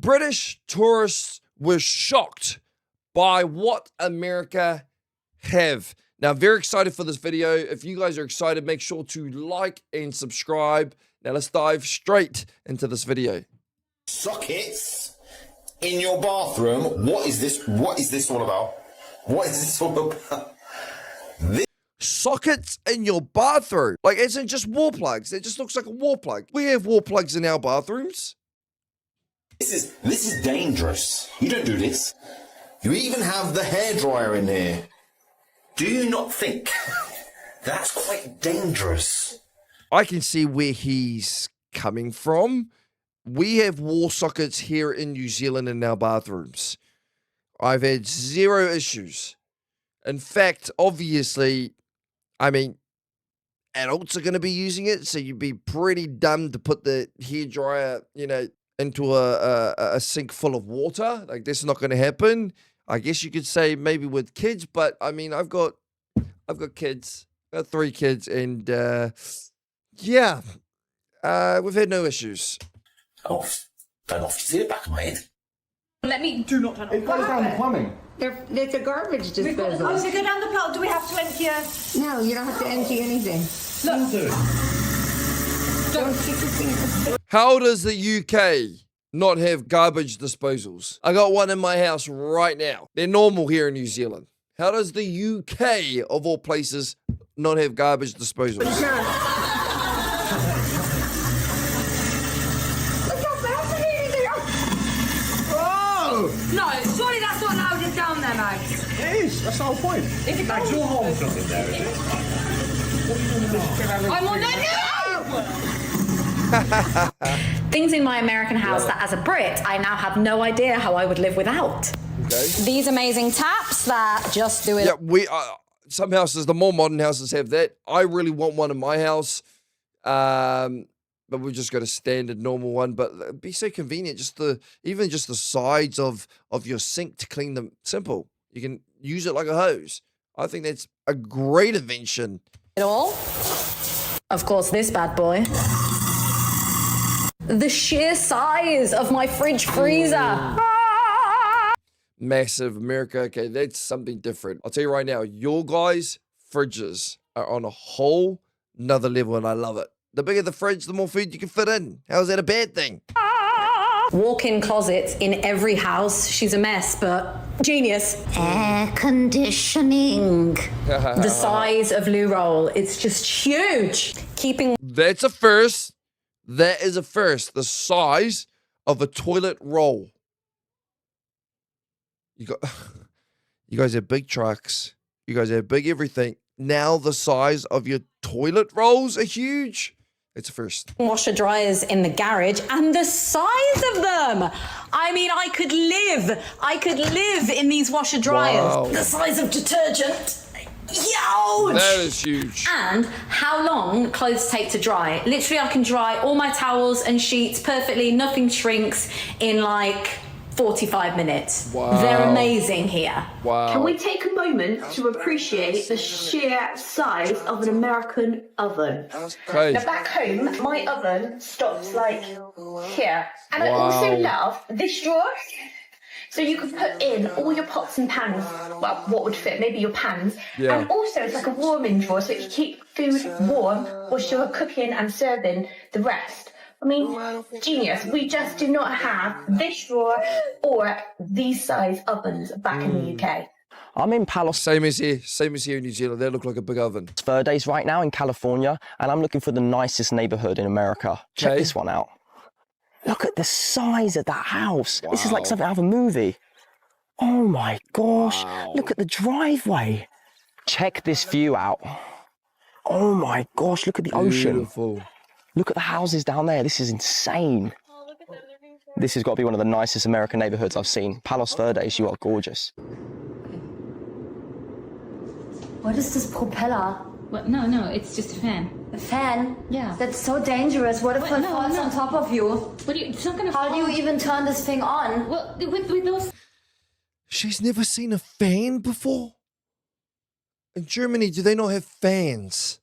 British tourists were shocked by what America have. Now, very excited for this video. If you guys are excited, make sure to like and subscribe. Now, let's dive straight into this video. Sockets in your bathroom. What is this? What is this all about? What is this all about? Sockets in your bathroom. Like, it isn't just wall plugs. It just looks like a wall plug. We have wall plugs in our bathrooms. This is dangerous. You don't do this. You even have the hairdryer in here. Do you not think that's quite dangerous? I can see where he's coming from. We have wall sockets here in New Zealand in our bathrooms. I've had zero issues. In fact, obviously, I mean, adults are going to be using it, so you'd be pretty dumb to put the hairdryer, you know, into a sink full of water. Like, that's not going to happen. I guess you could say maybe with kids, but I mean, I've got kids. I've got 3 kids, and yeah, we've had no issues. Oh, turn off. You see the back of my head? Let me do not turn off. It goes down the plumbing. There's a garbage disposal. Oh, so go down the plug. Do we have to empty a... No, you don't have to empty anything. Look. Don't stick your fingers. How does the UK not have garbage disposals? I got one in my house right now. They're normal here in New Zealand. How does the UK, of all places, not have garbage disposals? Look how fascinating they are. Oh! No, surely that's not allowed it down there, Max. It is. That's the whole point. If it Max, goes- your hole's not in there, is it? I'm on there now! Things in my American house that as a Brit, I now have no idea how I would live without. Okay. These amazing taps that just do it. Yeah, some houses, the more modern houses have that. I really want one in my house. But we've just got a standard normal one. But it'd be so convenient. Even just the sides of your sink to clean them. Simple. You can use it like a hose. I think that's a great invention. It all. Of course, this bad boy. The sheer size of my fridge freezer. Massive America. Okay, that's something different. I'll tell you right now, your guys' fridges are on a whole nother level, and I love it. The bigger the fridge, the more food you can fit in. How is that a bad thing? Walk-in closets in every house. She's a mess, but genius. Air conditioning. The size of loo roll. It's just huge. Keeping... That's a first. That is a first. The size of a toilet roll. You guys have big trucks. You guys have big everything. Now the size of your toilet rolls are huge. It's a first. Washer dryers in the garage, and the size of them. I mean, I could live in these washer dryers. Wow. The size of detergent. Huge! That is huge. And how long clothes take to dry. Literally, I can dry all my towels and sheets perfectly. Nothing shrinks in like 45 minutes. Wow. They're amazing here. Wow. Can we take a moment to appreciate the sheer size of an American oven? Okay. Now back home, my oven stops like here. And I Wow. also love this drawer. So you can put in all your pots and pans, well, what would fit, maybe your pans. Yeah. And also it's like a warming drawer, so you keep food warm whilst you're cooking and serving the rest. I mean, genius. We just do not have this drawer or these size ovens back in the UK. I'm in Palos Same as here in New Zealand. They look like a big oven. Verdes right now in California, and I'm looking for the nicest neighborhood in America. Check Okay. this one out. Look at the size of that house. This is like Wow. something out of a movie. Oh my gosh. Wow. Look at the driveway. Check this view out. Oh my gosh, look at the ocean. Beautiful. Look at the houses down there. This is insane. This has got to be one of the nicest American neighborhoods I've seen. Palos Verdes, you are gorgeous. What is this propeller? What? No, it's just a fan. A fan? Yeah. That's so dangerous. What if it falls on top of you? What do you? It's not gonna. How do you fall. even turn this thing on? Well, with those. She's never seen a fan before? In Germany, do they not have fans?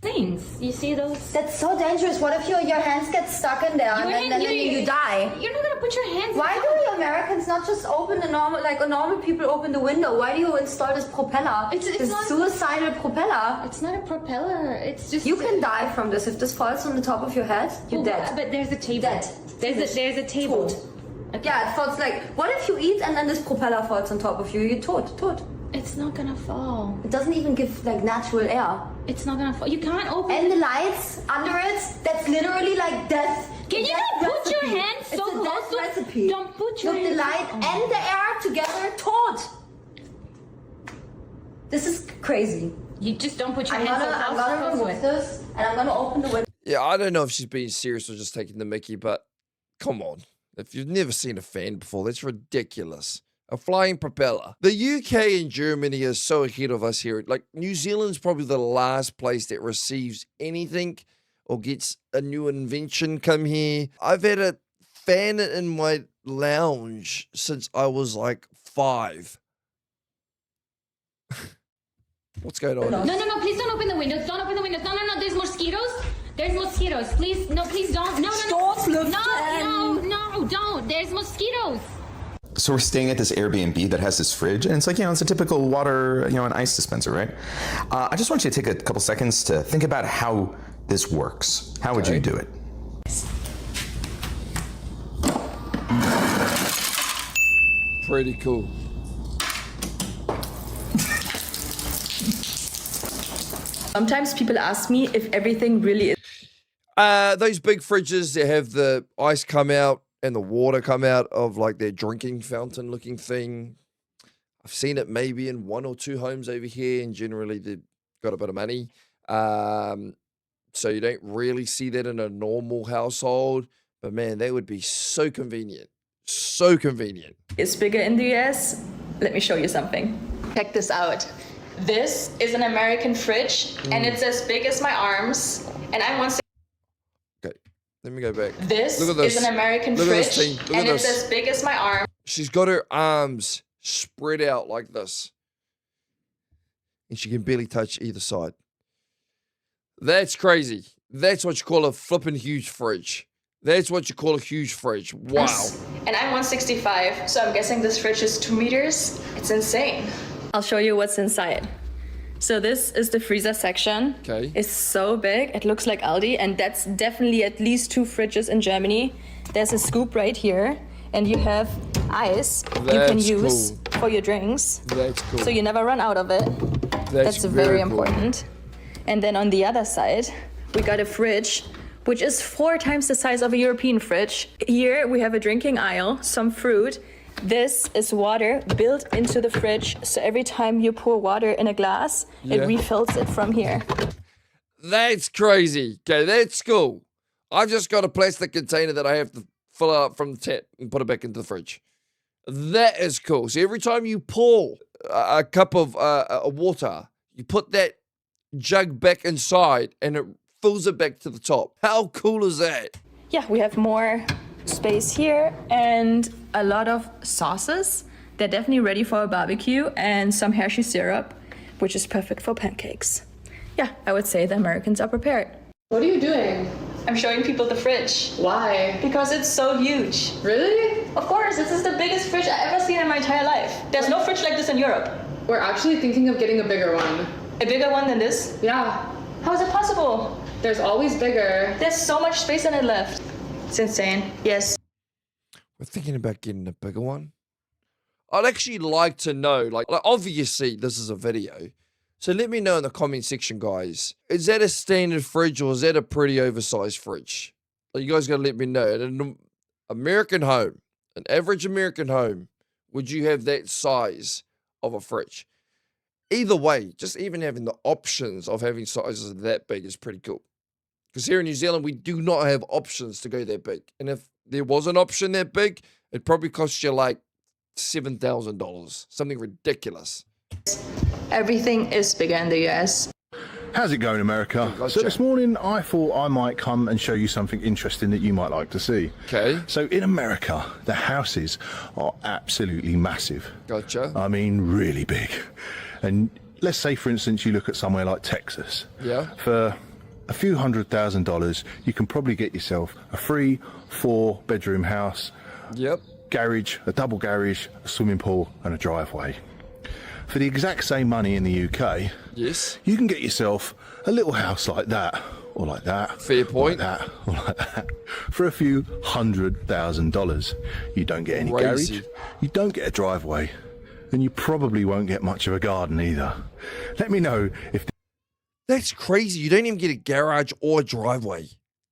things. You see those? That's so dangerous. What if your hands get stuck in there and then you die? You're not gonna put your hands. Why do the Americans not just open the normal, like normal people open the window? Why do you install this propeller? It's not suicidal propeller. It's not a propeller. It's just. You can die from this. If this falls on the top of your head, you're dead. But there's a table. Dead. There's a table. Okay. Yeah, it falls like. What if you eat and then this propeller falls on top of you? You're tot. It's not gonna fall. It doesn't even give like natural air. It's not gonna fall. You can't open. And the lights under it, that's literally like death. Can you not put your hands so close? It's a death recipe. Don't put your hands. The light and the air together, tot. This is crazy. You just don't put your hands so I'm close. gonna remove this and I'm gonna open the window. Yeah, I don't know if she's being serious or just taking the mickey, but come on. If you've never seen a fan before, that's ridiculous. A flying propeller. The UK and Germany are so ahead of us here. Like, New Zealand's probably the last place that receives anything or gets a new invention come here. I've had a fan in my lounge since I was like 5. What's going on? No, please don't open the windows. Don't open the windows. No, there's mosquitoes. There's mosquitoes. Please, no, please don't. No. No, don't. There's mosquitoes. So we're staying at this Airbnb that has this fridge, and it's like, it's a typical water, an ice dispenser, right? I just want you to take a couple seconds to think about how this works. How would you do it? Pretty cool. Sometimes people ask me if everything really is. Those big fridges that have the ice come out and the water come out of like their drinking fountain looking thing. I've seen it maybe in 1 or 2 homes over here, and generally they've got a bit of money. So you don't really see that in a normal household. But man, that would be so convenient. So convenient. Is bigger in the US. Let me show you something. Check this out. This is an American fridge, and it's as big as my arms, and I want. Okay, let me go back. This Look at this. is an American Look fridge, at this, team. Look and at it's this. as big as my arm. She's got her arms spread out like this, and she can barely touch either side. That's crazy. That's what you call a flippin' huge fridge. That's what you call a huge fridge. Wow. And I'm 165, so I'm guessing this fridge is 2 meters. It's insane. I'll show you what's inside. So this is the freezer section. Okay. It's so big, it looks like Aldi, and that's definitely at least 2 fridges in Germany. There's a scoop right here, and you have ice you can use for your drinks. That's cool. So you never run out of it. That's very cool. important. And then on the other side, we got a fridge, which is 4 times the size of a European fridge. Here we have a drinking aisle, some fruit. This is water built into the fridge, so every time you pour water in a glass, it refills it from here. That's crazy. Okay, that's cool. I've just got a plastic container that I have to fill up from the tap and put it back into the fridge. That is cool. So every time you pour a cup of water, you put that jug back inside and it fills it back to the top. How cool is that? Yeah, we have more space here and a lot of sauces. They're definitely ready for a barbecue, and some Hershey syrup, which is perfect for pancakes. Yeah, I would say the Americans are prepared. What are you doing? I'm showing people the fridge. Why? Because it's so huge. Really? Of course, this is the biggest fridge I've ever seen in my entire life. There's no fridge like this in Europe. We're actually thinking of getting a bigger one. A bigger one than this? Yeah. How is it possible? There's always bigger. There's so much space in it left. It's insane. Yes. We're thinking about getting a bigger one. I'd actually like to know, like obviously this is a video, so let me know in the comment section, guys. Is that a standard fridge or is that a pretty oversized fridge? You guys gotta let me know. In an American home, an average American home, would you have that size of a fridge? Either way, just even having the options of having sizes that big is pretty cool. Because here in New Zealand, we do not have options to go that big. And if there was an option that big, it probably costs you like $7,000. Something ridiculous. Everything is bigger in the US. How's it going, America? So this morning I thought I might come and show you something interesting that you might like to see. Okay. So in America, the houses are absolutely massive. Gotcha. I mean, really big. And let's say, for instance, you look at somewhere like Texas. Yeah. For a few $100,000, you can probably get yourself a 3-4 bedroom house. Yep. Garage, a double garage, a swimming pool, and a driveway. For the exact same money in the UK, yes, you can get yourself a little house like that, or like that. Fair point. Like that, or like that, for a few $100,000. You don't get any Crazy. garage, you don't get a driveway, and you probably won't get much of a garden either. Let me know if... That's crazy. You don't even get a garage or a driveway.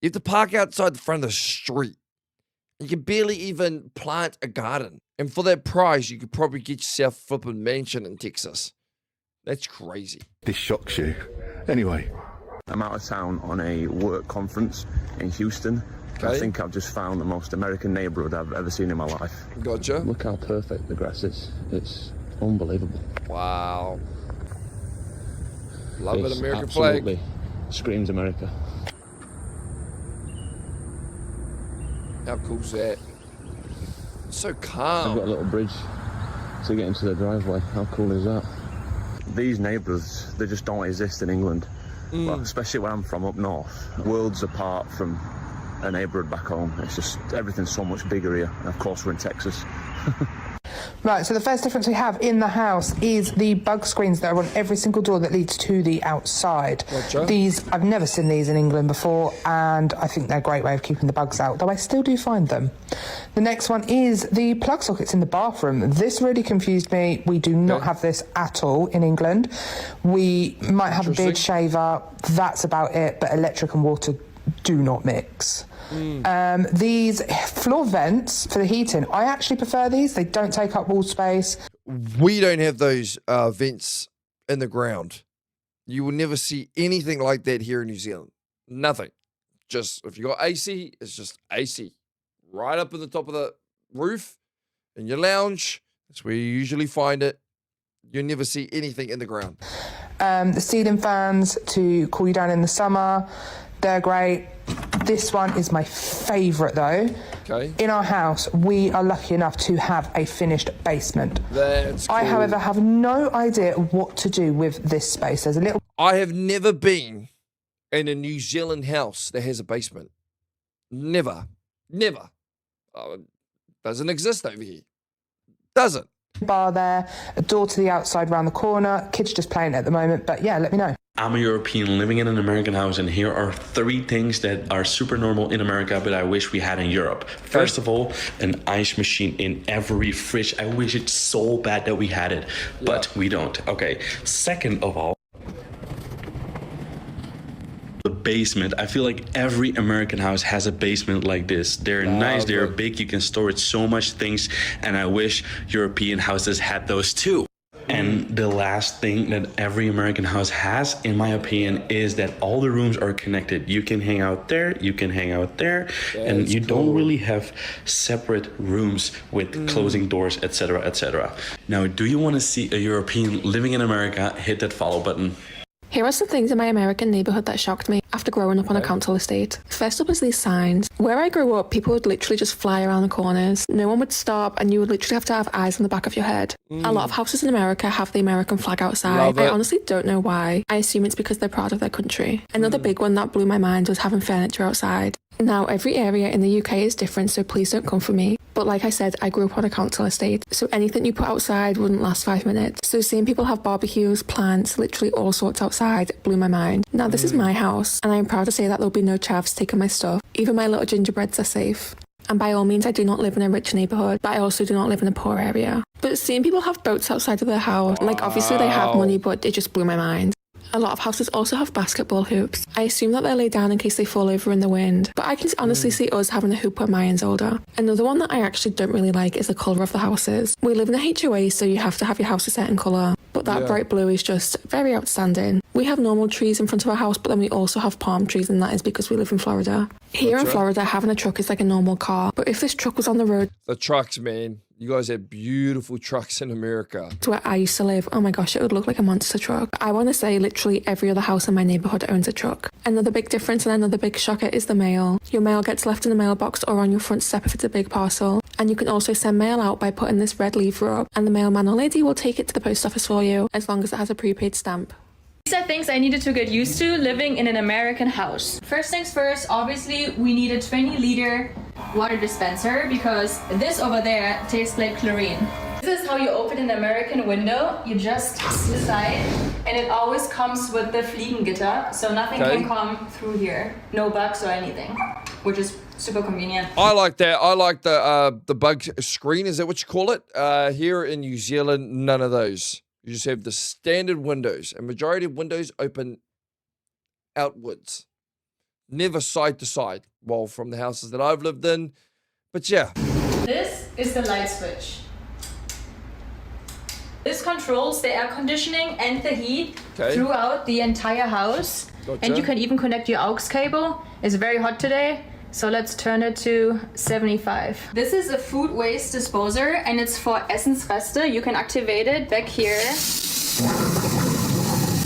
You have to park outside the front of the street. You can barely even plant a garden. And for that price, you could probably get yourself a flipping mansion in Texas. That's crazy. This shocks you. Anyway. I'm out of town on a work conference in Houston. Okay. I think I've just found the most American neighborhood I've ever seen in my life. Gotcha. Look how perfect the grass is. It's unbelievable. Wow. Love It's it, American absolutely flag. Screams America. How cool's that? It's so calm. I've got a little bridge to get into the driveway. How cool is that? These neighbourhoods, they just don't exist in England. Well, especially where I'm from up north. Worlds apart from a neighbourhood back home. It's just, everything's so much bigger here. And of course, we're in Texas. Right, so the first difference we have in the house is the bug screens that are on every single door that leads to the outside. Gotcha. These, I've never seen these in England before, and I think they're a great way of keeping the bugs out, though I still do find them. The next one is the plug sockets in the bathroom. This really confused me. We do not have this at all in England. We might have a beard shaver, that's about it, but electric and water do not mix. These floor vents for the heating, I actually prefer these. They don't take up wall space. We don't have those vents in the ground. You will never see anything like that here in New Zealand. Nothing. Just, if you got AC, it's just AC. Right up in the top of the roof, in your lounge, that's where you usually find it. You'll never see anything in the ground. The ceiling fans to cool you down in the summer, they're great. This one is my favourite though. Okay. In our house, we are lucky enough to have a finished basement. That's cool. I, however, have no idea what to do with this space. There's a little... I have never been in a New Zealand house that has a basement. Never. Never. Doesn't exist over here. Doesn't. Bar there, a door to the outside round the corner. Kids just playing at the moment, but yeah, let me know. I'm a European living in an American house, and here are 3 things that are super normal in America, but I wish we had in Europe. First of all, an ice machine in every fridge. I wish it so bad that we had it, but we don't. Okay. Second of all, the basement. I feel like every American house has a basement like this. They're nice, they're big, you can store so much things, and I wish European houses had those too. And the last thing that every American house has, in my opinion, is that all the rooms are connected. You can hang out there, you can hang out there, and you don't really have separate rooms with closing doors, etc., etc. Now, do you want to see a European living in America? Hit that follow button. Here are some things in my American neighbourhood that shocked me after growing up on a council estate. First up is these signs. Where I grew up, people would literally just fly around the corners. No one would stop, and you would literally have to have eyes on the back of your head. A lot of houses in America have the American flag outside. I honestly don't know why. I assume it's because they're proud of their country. Another big one that blew my mind was having furniture outside. Now, every area in the UK is different, so please don't come for me. But like I said, I grew up on a council estate, so anything you put outside wouldn't last 5 minutes. So seeing people have barbecues, plants, literally all sorts outside blew my mind. Now, this is my house, and I'm proud to say that there'll be no chavs taking my stuff. Even my little gingerbreads are safe. And by all means, I do not live in a rich neighbourhood, but I also do not live in a poor area. But seeing people have boats outside of their house, like obviously they have money, but it just blew my mind. A lot of houses also have basketball hoops. I assume that they're laid down in case they fall over in the wind, but I can honestly see us having a hoop when Mayan's older. Another one that I actually don't really like is the colour of the houses. We live in a HOA, so you have to have your house a certain colour, but that bright blue is just very outstanding. We have normal trees in front of our house, but then we also have palm trees, and that is because we live in Florida. Here in Florida, having a truck is like a normal car, but if this truck was on the road... The trucks, man. You guys have beautiful trucks in America. To where I used to live, oh my gosh, it would look like a monster truck. I want to say literally every other house in my neighbourhood owns a truck. Another big difference and another big shocker is the mail. Your mail gets left in the mailbox or on your front step if it's a big parcel. And you can also send mail out by putting this red lever up, and the mailman or lady will take it to the post office for you, as long as it has a prepaid stamp. These are things I needed to get used to living in an American house. First things first, obviously we need a 20-liter water dispenser because this over there tastes like chlorine. This is how you open an American window. You just slide, and it always comes with the Fliegengitter, so nothing can come through here. No bugs or anything, which is super convenient. I like that. I like the bug screen. Is that what you call it? Here in New Zealand, none of those. You just have the standard windows, and majority of windows open outwards, never side to side. Well, from the houses that I've lived in, but yeah. This is the light switch. This controls the air conditioning and the heat throughout the entire house. Gotcha. And you can even connect your aux cable. It's very hot today, so let's turn it to 75. This is a food waste disposer, and it's for Essensreste. You can activate it back here.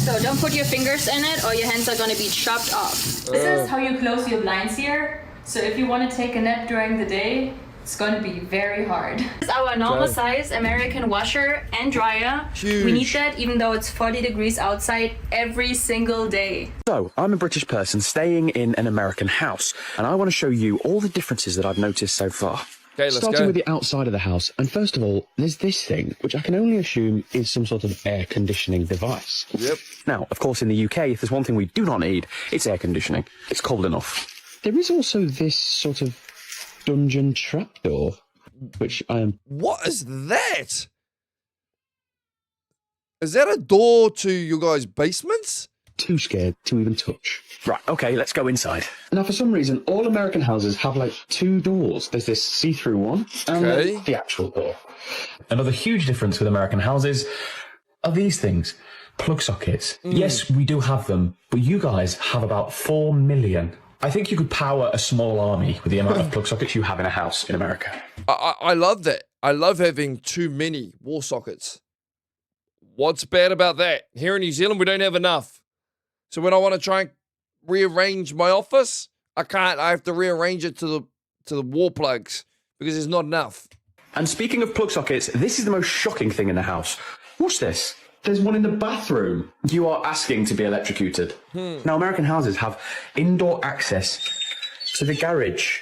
So don't put your fingers in it or your hands are gonna be chopped off. This is how you close your blinds here. So if you want to take a nap during the day, it's gonna be very hard. This is our normal size American washer and dryer. Huge. We need that even though it's 40 degrees outside every single day. So, I'm a British person staying in an American house, and I want to show you all the differences that I've noticed so far. Okay, let's Starting go. with the outside of the house, and first of all, there's this thing, which I can only assume is some sort of air conditioning device. Yep. Now, of course, in the UK, if there's one thing we do not need, it's air conditioning. It's cold enough. There is also this sort of dungeon trapdoor, which I am... What is that? Is that a door to you guys' basements? Too scared to even touch. Right, okay, let's go inside. Now, for some reason, all American houses have, like, two doors. There's this see-through one, and then the actual door. Another huge difference with American houses are these things. Plug sockets. Yes, we do have them, but you guys have about 4 million. I think you could power a small army with the amount of plug sockets you have in a house in America. I love that. I love having too many wall sockets. What's bad about that? Here in New Zealand, we don't have enough. So when I want to try and rearrange my office, I can't. I have to rearrange it to the wall plugs because there's not enough. And speaking of plug sockets, this is the most shocking thing in the house. Watch this. There's one in the bathroom. You are asking to be electrocuted. Now, American houses have indoor access to the garage.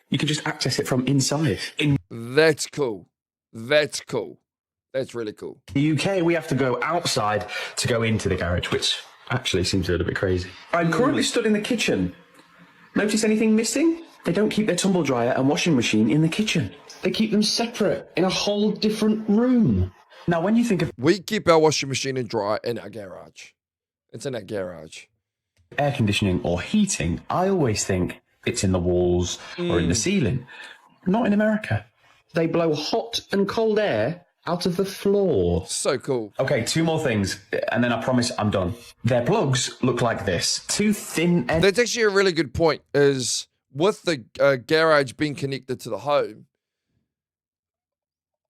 You can just access it from inside. In That's cool. That's cool. That's really cool. the UK, we have to go outside to go into the garage, which actually seems a little bit crazy. I'm currently stood in the kitchen. Notice anything missing? They don't keep their tumble dryer and washing machine in the kitchen. They keep them separate in a whole different room. Now, when you think of... We keep our washing machine and dryer in our garage. It's in our garage. Air conditioning or heating, I always think it's in the walls or in the ceiling. Not in America. They blow hot and cold air out of the floor. So cool. Okay, two more things, and then I promise I'm done. Their plugs look like this. Two thin... That's actually a really good point, is with the garage being connected to the home,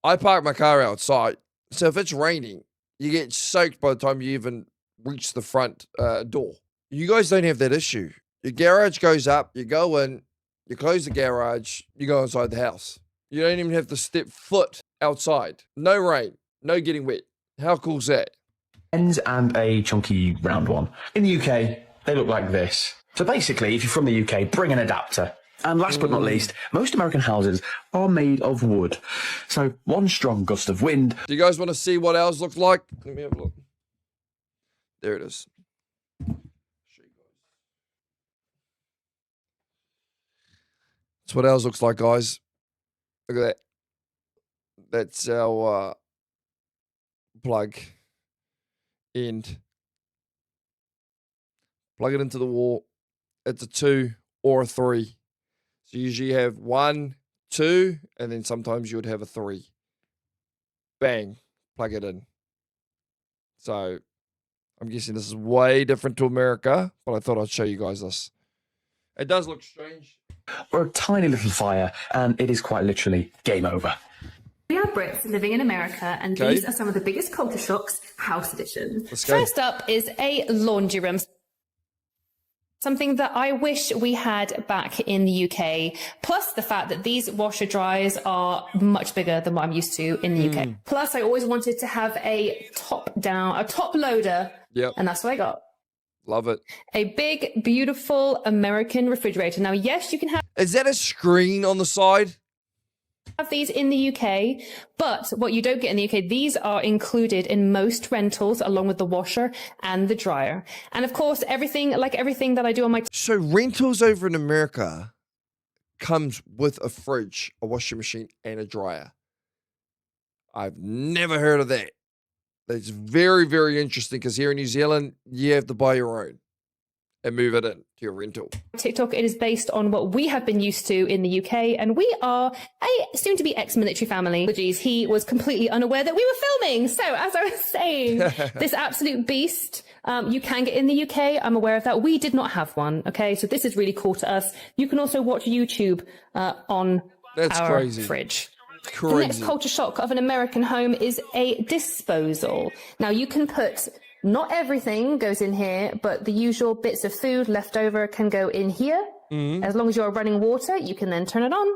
I park my car outside. So if it's raining, you get soaked by the time you even reach the front door. You guys don't have that issue. Your garage goes up, you go in, you close the garage, you go inside the house. You don't even have to step foot outside. No rain, no getting wet. How cool's that? Ends and a chunky round one. In the UK, they look like this. So basically, if you're from the UK, bring an adapter. And last but not least, most American houses are made of wood. So one strong gust of wind... Do you guys want to see what ours looks like? Let me have a look. There it is. That's what ours looks like, guys. Look at that. That's our plug end. Plug it into the wall. It's a 2 or a 3. So you usually have 1, 2, and then sometimes you would have a 3. Bang, plug it in. So I'm guessing this is way different to America, but I thought I'd show you guys this. It does look strange. Or a tiny little fire, and it is quite literally game over. We are Brits living in America, and these are some of the biggest culture shocks, house edition. Let's go. First up is a laundry room. Something that I wish we had back in the UK, plus the fact that these washer dryers are much bigger than what I'm used to in the UK. Plus, I always wanted to have a top loader. Yep. And that's what I got. Love it. A big, beautiful American refrigerator. Now, yes, you can have. Is that a screen on the side? Have these in the UK, but what you don't get in the UK, these are included in most rentals along with the washer and the dryer. And of course, everything that I do on my... So rentals over in America comes with a fridge, a washing machine, and a dryer. I've never heard of that. That's very, very interesting because here in New Zealand, you have to buy your own and move it into your rental. TikTok, it is based on what we have been used to in the UK, and we are a soon-to-be ex-military family. Apologies, he was completely unaware that we were filming. So, as I was saying, this absolute beast, you can get in the UK. I'm aware of that. We did not have one, okay? So this is really cool to us. You can also watch YouTube on our fridge. Crazy. The next culture shock of an American home is a disposal. Now, you can put... Not everything goes in here, but the usual bits of food left over can go in here. As long as you're running water, you can then turn it on.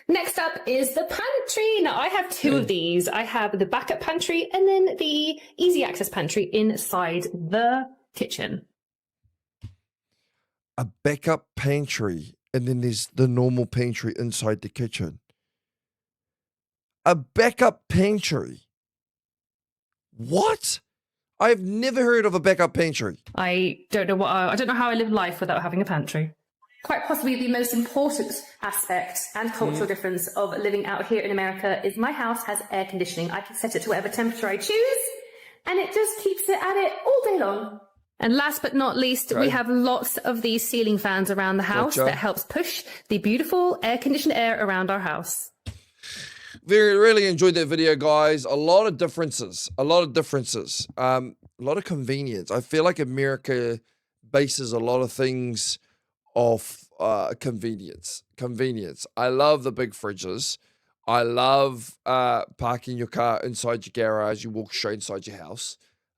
Next up is the pantry. Now, I have two of these. I have the backup pantry and then the easy access pantry inside the kitchen. A backup pantry, and then there's the normal pantry inside the kitchen. A backup pantry. What? I've never heard of a backup pantry. I don't know how I live life without having a pantry. Quite possibly the most important aspect and cultural difference of living out here in America is my house has air conditioning. I can set it to whatever temperature I choose, and it just keeps it at it all day long. And last but not least, we have lots of these ceiling fans around the house that helps push the beautiful air-conditioned air around our house. Really enjoyed that video, guys. A lot of differences. A lot of convenience. I feel like America bases a lot of things off convenience. I love the big fridges. I love parking your car inside your garage. You walk straight inside your house.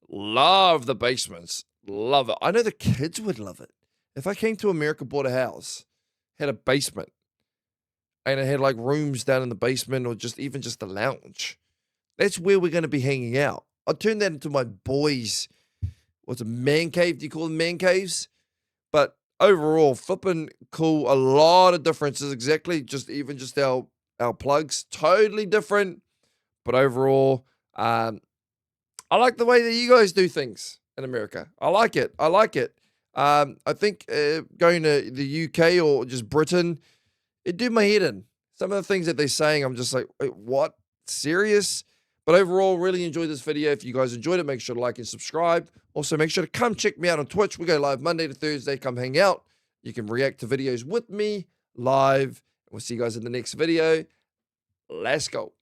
Love the basements. Love it. I know the kids would love it. If I came to America, bought a house, had a basement, and it had like rooms down in the basement or even just the lounge. That's where we're going to be hanging out. I'll turn that into my boys. What's a man cave? Do you call them man caves? But overall, flipping cool. A lot of differences. Exactly. Just our plugs. Totally different. But overall, I like the way that you guys do things in America. I like it. I think going to the UK or just Britain, it did my head in. Some of the things that they're saying, I'm just like, wait, what? Serious? But overall, really enjoyed this video. If you guys enjoyed it, make sure to like and subscribe. Also, make sure to come check me out on Twitch. We go live Monday to Thursday. Come hang out. You can react to videos with me live. We'll see you guys in the next video. Let's go.